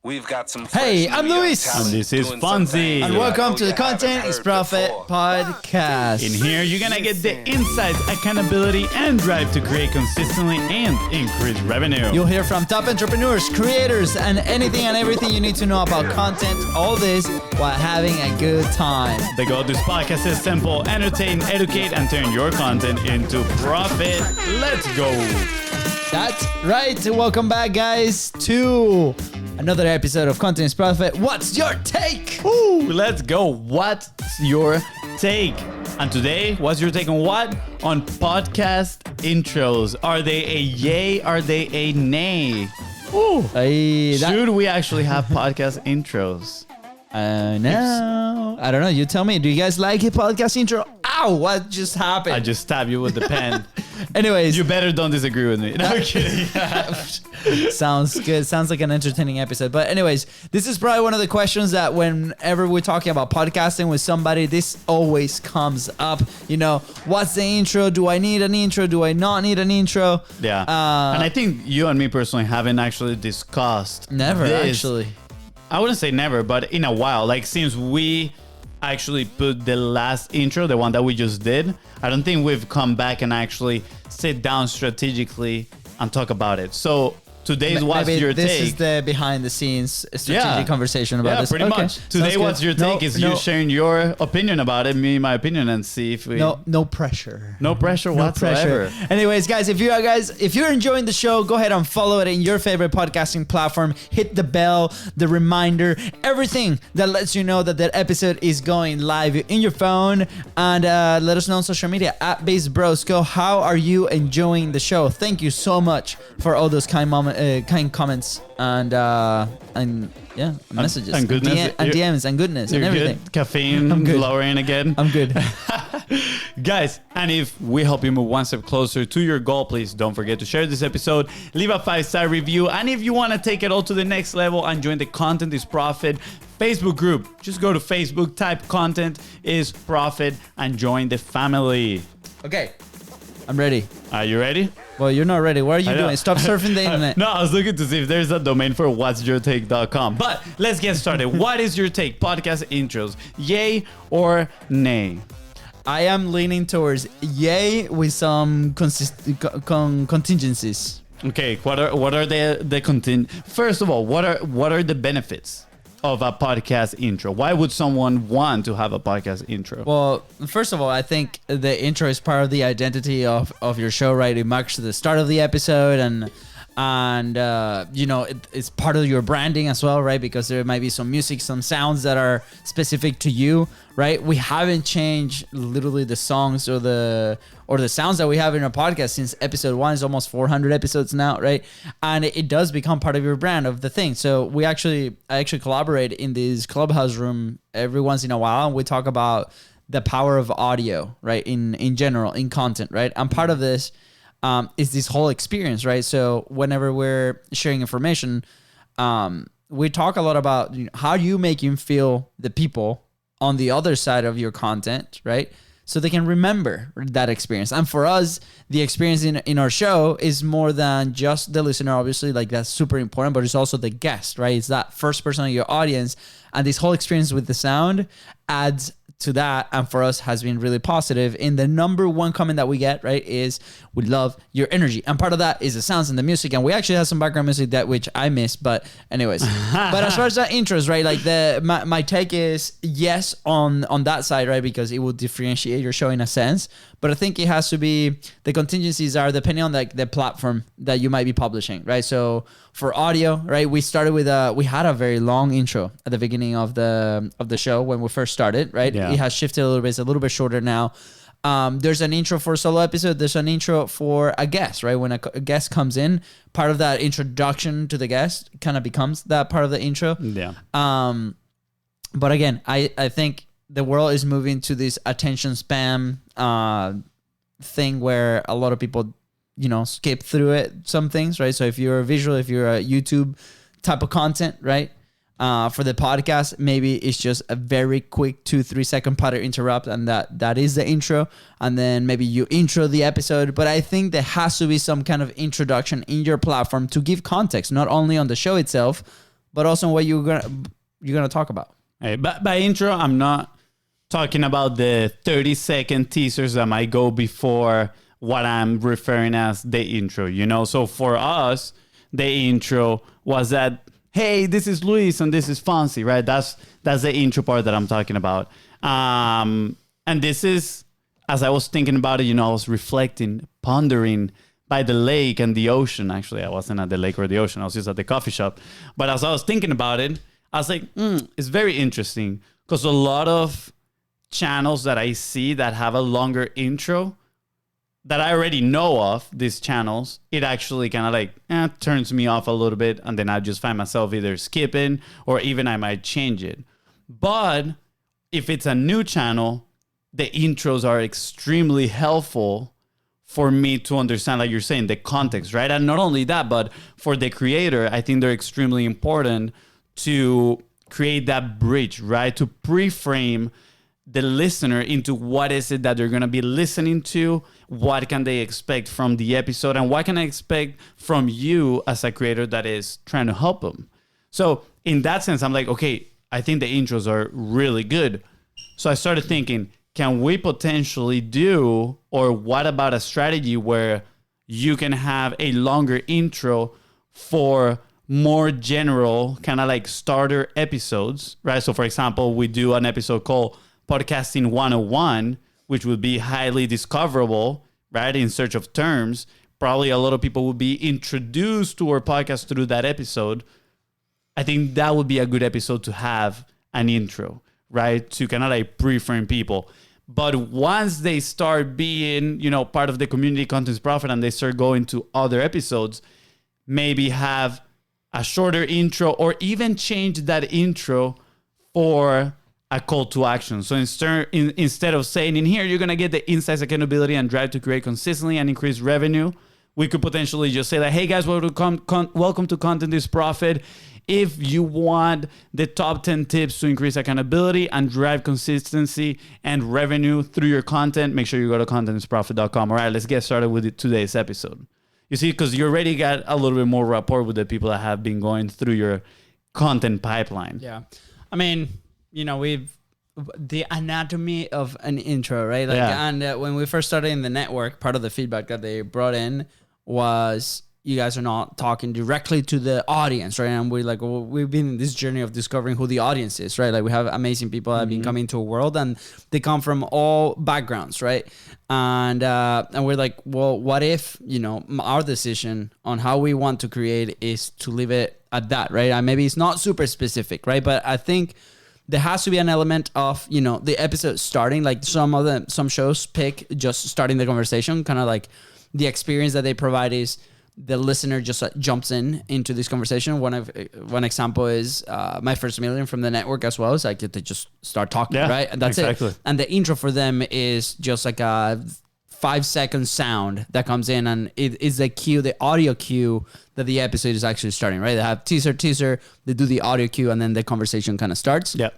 We've got some Hey, I'm Luis. And this is FONZI. And welcome to the Content is Profit podcast. In here, you're gonna get the insights, accountability, and drive to create consistently and increase revenue. You'll hear from top entrepreneurs, creators, and anything and everything you need to know about content. All this while having a good time. The goal of this podcast is simple: entertain, educate, and turn your content into profit. Let's go. That's right. Welcome back, guys, to another episode of Content is Profit. What's your take? Ooh, let's go. What's your take? And today, what's your take on what? On podcast intros. Are they a yay? Are they a nay? Ooh. Hey, Should we actually have podcast intros? No. I don't know. You tell me. Do you guys like a podcast intro? Ow, what just happened? I just stabbed you with the pen. Anyways. You better don't disagree with me. No, I'm kidding. Sounds good. Sounds like an entertaining episode. But anyways, this is probably one of the questions that whenever we're talking about podcasting with somebody, this always comes up. You know, what's the intro? Do I need an intro? Do I not need an intro? Yeah. And I think you and me personally haven't actually discussed Never, this. actually. I wouldn't say never, but in a while. Like, since we actually put the last intro, the one that we just did, I don't think we've come back and actually sit down strategically and talk about it. So today's what's your this take. Is the behind the scenes strategic conversation about this. Pretty much. Today, what's your take is you sharing your opinion about it, me my opinion, and see if we. No pressure. No pressure whatsoever. Pressure. Anyways, guys, if you're enjoying the show, go ahead and follow it in your favorite podcasting platform. Hit the bell, the reminder, everything that lets you know that that episode is going live in your phone, and let us know on social media at BIZBROS. Go. How are you enjoying the show? Thank you so much for all those kind comments and messages and goodness and DMs and goodness and everything. Good. Caffeine lowering again. I'm good. Guys, and if we help you move one step closer to your goal, please don't forget to share this episode, leave a 5-star review, and if you want to take it all to the next level and join the Content is Profit Facebook group, just go to Facebook, type Content is Profit, and join the family. Okay, I'm ready. Are you ready? Well, you're not ready. What are you doing? Stop surfing the internet. No, I was looking to see if there's a domain for whatsyourtake.com. But let's get started. What is your take? Podcast intros, yay or nay? I am leaning towards yay with some contingencies. Okay, what are the content? First of all, what are the benefits of a podcast intro? Why would someone want to have a podcast intro? Well, first of all, I think the intro is part of the identity of your show, right? It marks the start of the episode, and you know, it's part of your branding as well, right? Because there might be some music, some sounds that are specific to you, right? We haven't changed literally the songs or the sounds that we have in our podcast since episode 1. Is almost 400 episodes now, right? And it does become part of your brand of the thing. So I actually collaborate in this clubhouse room every once in a while, and we talk about the power of audio, right? In general, in content, right? And part of this is this whole experience, right? So whenever we're sharing information, we talk a lot about, you know, how you making feel the people on the other side of your content, right? So they can remember that experience. And for us, the experience in our show is more than just the listener, obviously, like that's super important, but it's also the guest, right? It's that first person in your audience. And this whole experience with the sound adds to that, and for us has been really positive. And the number one comment that we get, right, is we love your energy, and part of that is the sounds and the music, and we actually have some background music that which I miss, but anyways. But as far as that intros, right, like my take is yes on that side, right, because it will differentiate your show in a sense, but I think it has to be, the contingencies are depending on like the platform that you might be publishing, right? So for audio, right, we started with we had a very long intro at the beginning of the show when we first started, right? Yeah. It has shifted a little bit. It's a little bit shorter now. There's an intro for a solo episode. There's an intro for a guest, right? When a guest comes in, part of that introduction to the guest kind of becomes that part of the intro. Yeah. But again, I think the world is moving to this attention spam thing where a lot of people, you know, skip through it, some things, right? So if you're a visual, if you're a YouTube type of content, right? For the podcast, maybe it's just a very quick 2-3 second part of interrupt, and that is the intro, and then maybe you intro the episode. But I think there has to be some kind of introduction in your platform to give context, not only on the show itself, but also what you're gonna talk about. Hey, but by intro, I'm not talking about the 30-second teasers that might go before what I'm referring as the intro, you know? So for us, the intro was that, hey, this is Luis and this is FONZI, right? That's the intro part that I'm talking about. And this is, as I was thinking about it, you know, I was reflecting, pondering by the lake and the ocean. Actually, I wasn't at the lake or the ocean. I was just at the coffee shop. But as I was thinking about it, I was like, it's very interesting because a lot of channels that I see that have a longer intro that I already know of, these channels, it actually kind of like turns me off a little bit. And then I just find myself either skipping or even I might change it. But if it's a new channel, the intros are extremely helpful for me to understand, like you're saying, the context, right? And not only that, but for the creator, I think they're extremely important to create that bridge, right? To pre-frame the listener into what is it that they're going to be listening to, what can they expect from the episode, and what can I expect from you as a creator that is trying to help them. So in that sense, I'm like, okay, I think the intros are really good. So I started thinking, can we potentially do, or what about a strategy where you can have a longer intro for more general kind of like starter episodes, right? So for example, we do an episode called Podcasting 101, which would be highly discoverable, right? In search of terms. Probably a lot of people would be introduced to our podcast through that episode. I think that would be a good episode to have an intro, right? To kind of like pre-frame people. But once they start being, you know, part of the community contents profit and they start going to other episodes, maybe have a shorter intro or even change that intro for a call to action. So instead of saying in here, you're going to get the insights, accountability, and drive to create consistently and increase revenue, we could potentially just say like, hey guys, welcome to Content is Profit. If you want the top 10 tips to increase accountability and drive consistency and revenue through your content, make sure you go to contentisprofit.com. All right, let's get started with today's episode. You see, because you already got a little bit more rapport with the people that have been going through your content pipeline. Yeah. I mean, you know, the anatomy of an intro, right? Like, yeah. And when we first started in the network, part of the feedback that they brought in was you guys are not talking directly to the audience, right? And we're like, well, we've been in this journey of discovering who the audience is, right? Like we have amazing people that have been coming to a world and they come from all backgrounds, right? And we're like, well, what if, you know, our decision on how we want to create is to leave it at that, right? And maybe it's not super specific, right? But I think there has to be an element of, you know, the episode starting, like some shows pick just starting the conversation, kind of like the experience that they provide is the listener just jumps into this conversation. One example is My First Million from the network as well. It's like they just start talking, right? And that's exactly it. And the intro for them is just like a 5-second sound that comes in, and it is the cue, the audio cue that the episode is actually starting, right? They have teaser, they do the audio cue, and then the conversation kind of starts. Yeah.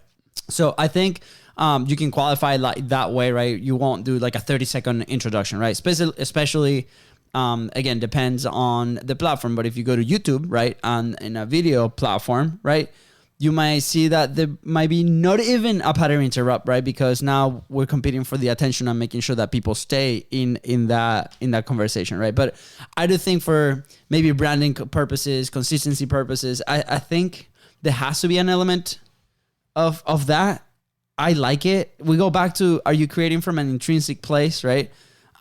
So I think you can qualify like that way, right? You won't do like a 30-second introduction, right? Especially again, depends on the platform. But if you go to YouTube, right, and in a video platform, right, you might see that there might be not even a pattern interrupt, right? Because now we're competing for the attention and making sure that people stay in that conversation, right? But I do think for maybe branding purposes, consistency purposes, I think there has to be an element of that. I like it. We go back to, are you creating from an intrinsic place, right?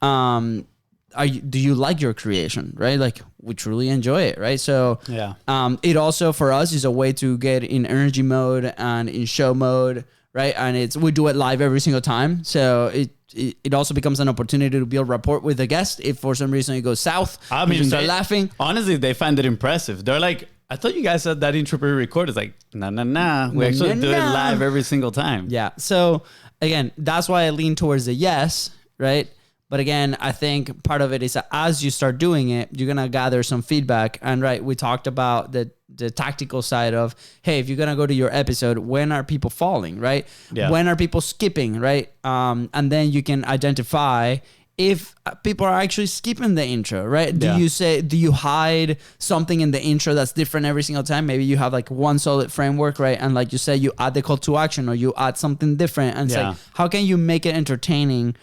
Do you like your creation, right? Like we truly enjoy it, right? So yeah. It also for us is a way to get in energy mode and in show mode, right? And we do it live every single time. So it also becomes an opportunity to build rapport with the guest. If for some reason it goes south, I mean, you start laughing. Honestly, they find it impressive. They're like, I thought you guys said that intro pre-recorded. It's like, nah. We actually do it live every single time. Yeah. So again, that's why I lean towards the yes, right? But again, I think part of it is that as you start doing it, you're going to gather some feedback. And right, we talked about the tactical side of, hey, if you're going to go to your episode, when are people falling, right? Yeah. When are people skipping, right? And then you can identify if people are actually skipping the intro, right? Do Yeah. do you hide something in the intro that's different every single time? Maybe you have like one solid framework, right? And like you said, you add the call to action or you add something different. And it's like, how can you make it entertaining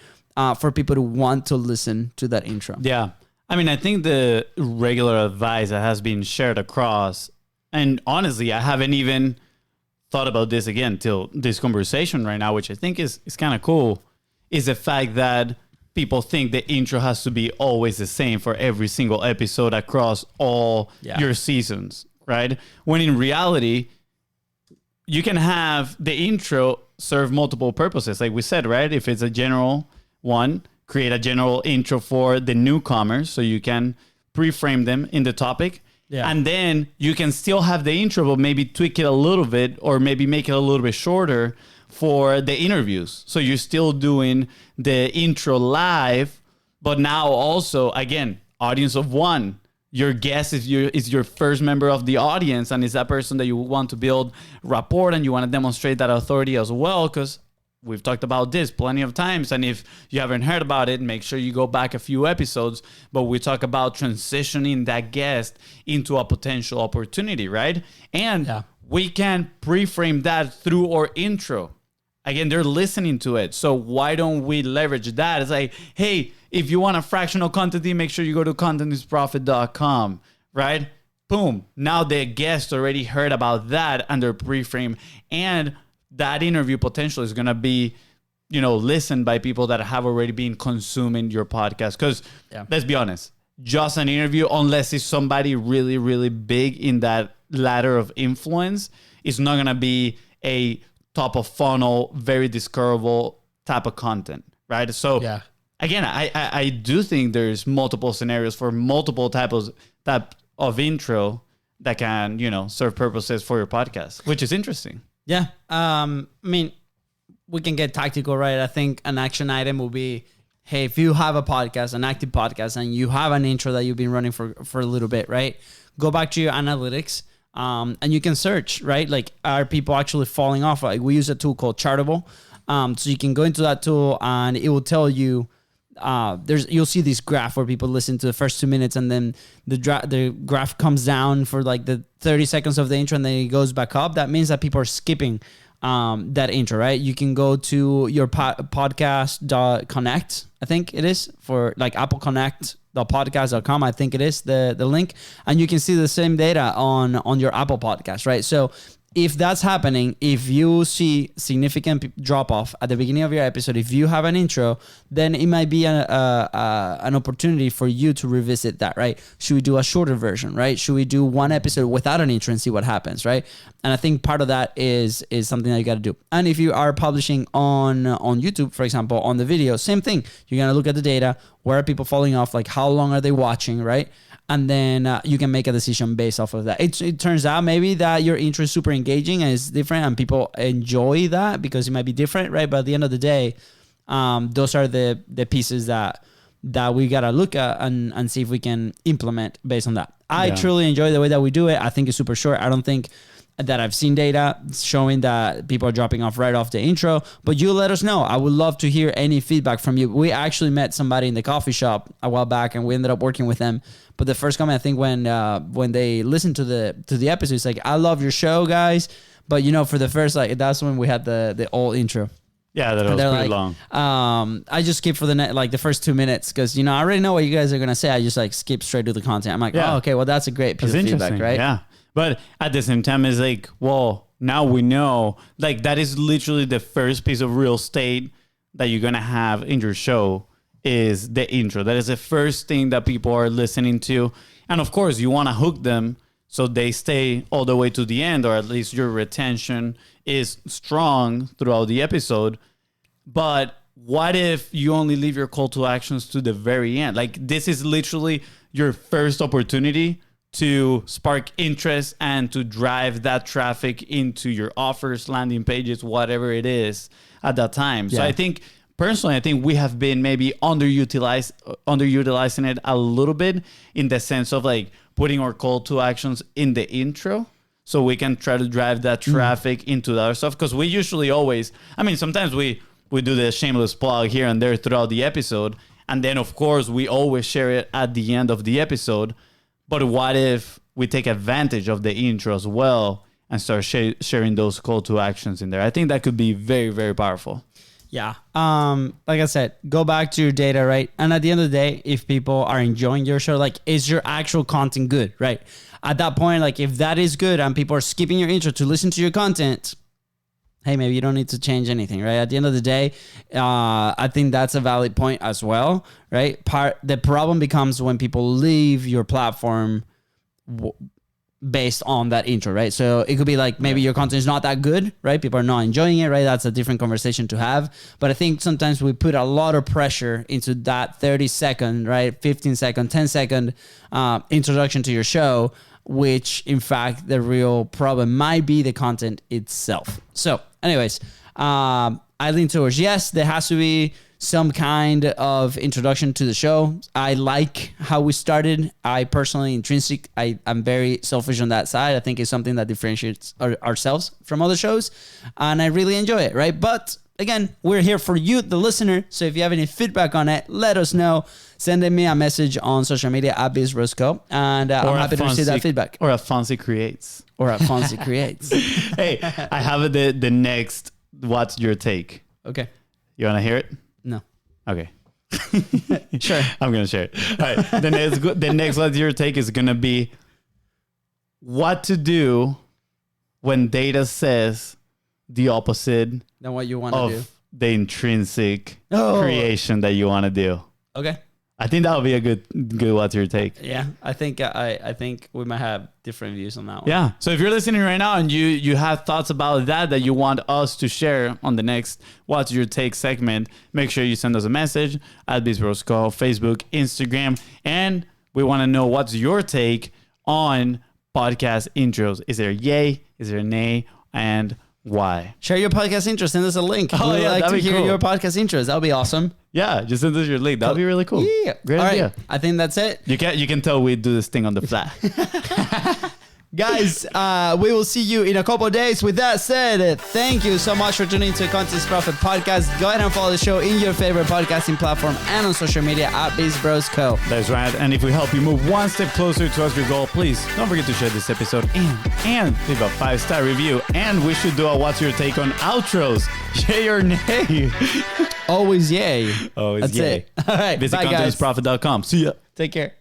for people to want to listen to that intro? Yeah. I mean, I think the regular advice that has been shared across, and honestly, I haven't even thought about this again till this conversation right now, which I think is kind of cool, is the fact that people think the intro has to be always the same for every single episode across all your seasons, right? When in reality, you can have the intro serve multiple purposes. Like we said, right? If it's a general one, create a general intro for the newcomers so you can pre-frame them in the topic. Yeah. And then you can still have the intro, but maybe tweak it a little bit or maybe make it a little bit shorter for the interviews. So you're still doing the intro live, but now also, again, audience of one. Your guest is your first member of the audience, and is that person that you want to build rapport and you want to demonstrate that authority as well, because we've talked about this plenty of times. And if you haven't heard about it, make sure you go back a few episodes. But we talk about transitioning that guest into a potential opportunity, right? And we can pre-frame that through our intro. Again, they're listening to it. So why don't we leverage that? It's like, hey, if you want a fractional content, make sure you go to contentisprofit.com, right? Boom. Now the guest already heard about that under pre-frame, and that interview potential is going to be, listened by people that have already been consuming your podcast. Because let's be honest, just an interview, unless it's somebody really, really big in that ladder of influence, is not going to be a top of funnel, very discoverable type of content, right? So again, I do think there's multiple scenarios for multiple type of intro that can, serve purposes for your podcast, which is interesting. Yeah. I mean, we can get tactical, right? I think an action item will be, hey, if you have a podcast, an active podcast, and you have an intro that you've been running for a little bit, right? Go back to your analytics. And you can search, right? Like, are people actually falling off? Like, we use a tool called Chartable. So you can go into that tool and it will tell you, you'll see this graph where people listen to the first 2 minutes and then the graph comes down for like the 30 seconds of the intro and then it goes back up. That means that people are skipping that intro, right? You can go to your podcast.connect, I think it is, for like Apple Connect. podcast.com, I think it is the link, and you can see the same data on your Apple podcast, right? So if that's happening, if you see significant drop off at the beginning of your episode, if you have an intro, then it might be an opportunity for you to revisit that, right? Should we do a shorter version, right? Should we do one episode without an intro and see what happens, right? And I think part of that is something that you got to do. And if you are publishing on YouTube, for example, on the video, same thing. You're going to look at the data. Where are people falling off? Like, how long are they watching, right? And then you can make a decision based off of that. It turns out maybe that your intro is super engaging and it's different and people enjoy that because it might be different, right? But at the end of the day, those are the pieces that we got to look at and see if we can implement based on that. I truly enjoy the way that we do it. I think it's super short. I don't think that I've seen data showing that people are dropping off right off the intro, but you let us know. I would love to hear any feedback from you. We actually met somebody in the coffee shop a while back and we ended up working with them. But the first comment, I think when they listened to the episode, it's like, I love your show, guys. But for the first, like, that's when we had the old intro. Yeah, that was pretty long. I just skip for the first 2 minutes because I already know what you guys are gonna say. I just like skip straight to the content. I'm like, oh, okay, well that's a great piece of feedback, right? Yeah. But at the same time, it's like, well, now we know, like, that is literally the first piece of real estate that you're going to have in your show is the intro. That is the first thing that people are listening to. And of course, you want to hook them so they stay all the way to the end, or at least your retention is strong throughout the episode. But what if you only leave your call to actions to the very end? Like, this is literally your first opportunity to spark interest and to drive that traffic into your offers, landing pages, whatever it is at that time. Yeah. So I think personally, we have been maybe underutilizing it a little bit in the sense of like putting our call to actions in the intro so we can try to drive that traffic into the other stuff. Because we usually always, sometimes we do the shameless plug here and there throughout the episode. And then, of course, we always share it at the end of the episode. But what if we take advantage of the intro as well and start sharing those call to actions in there? I think that could be very, very powerful. Yeah. Like I said, go back to your data, right? And at the end of the day, if people are enjoying your show, like, is your actual content good, right? At that point, like, if that is good and people are skipping your intro to listen to your content, hey, maybe you don't need to change anything, right? At the end of the day, I think that's a valid point as well, right? The problem becomes when people leave your platform based on that intro, right? So it could be like maybe your content is not that good, right? People are not enjoying it, right? That's a different conversation to have. But I think sometimes we put a lot of pressure into that 30-second, right? 15-second, 10-second introduction to your show, which in fact the real problem might be the content itself. So anyways, I lean towards yes, there has to be some kind of introduction to the show. I like how we started. I personally, I'm very selfish on that side. I think it's something that differentiates ourselves from other shows, and I really enjoy it, right? But again, we're here for you, the listener. So if you have any feedback on it, let us know. Send me a message on social media at BIZBROS, and I'm happy to receive that feedback. Or at FONZI Creates. Or at FONZI Creates. Hey, I have the next What's Your Take? Okay. You want to hear it? No. Okay. Sure. I'm going to share it. All right. The next What's Your Take is going to be what to do when data says the opposite than what you want to do. The intrinsic creation that you want to do. Okay. I think that would be a good What's Your Take. Yeah, I think we might have different views on that one. Yeah. So if you're listening right now and you have thoughts about that you want us to share on the next What's Your Take segment, make sure you send us a message at BIZBROS Facebook, Instagram, and we want to know what's your take on podcast intros. Is there a yay? Is there a nay? And why? Share your podcast intros. Send us a link. Oh, We'd yeah, like to that'd be hear cool. your podcast intros. That would be awesome. Yeah, just send us your link. That would be really cool. Yeah. Great idea. Right. I think that's it. You can tell we do this thing on the fly. Guys, we will see you in a couple of days. With that said, thank you so much for tuning to Content Profit Podcast. Go ahead and follow the show in your favorite podcasting platform and on social media at BIZBROS. That's right. And if we help you move one step closer towards your goal, please don't forget to share this episode and leave a 5-star review. And we should do a What's Your Take on outros. Yay or nay? Always yay. Always That's yay. it. All right. Visit bye, guys. contentprofit.com. See ya. Take care.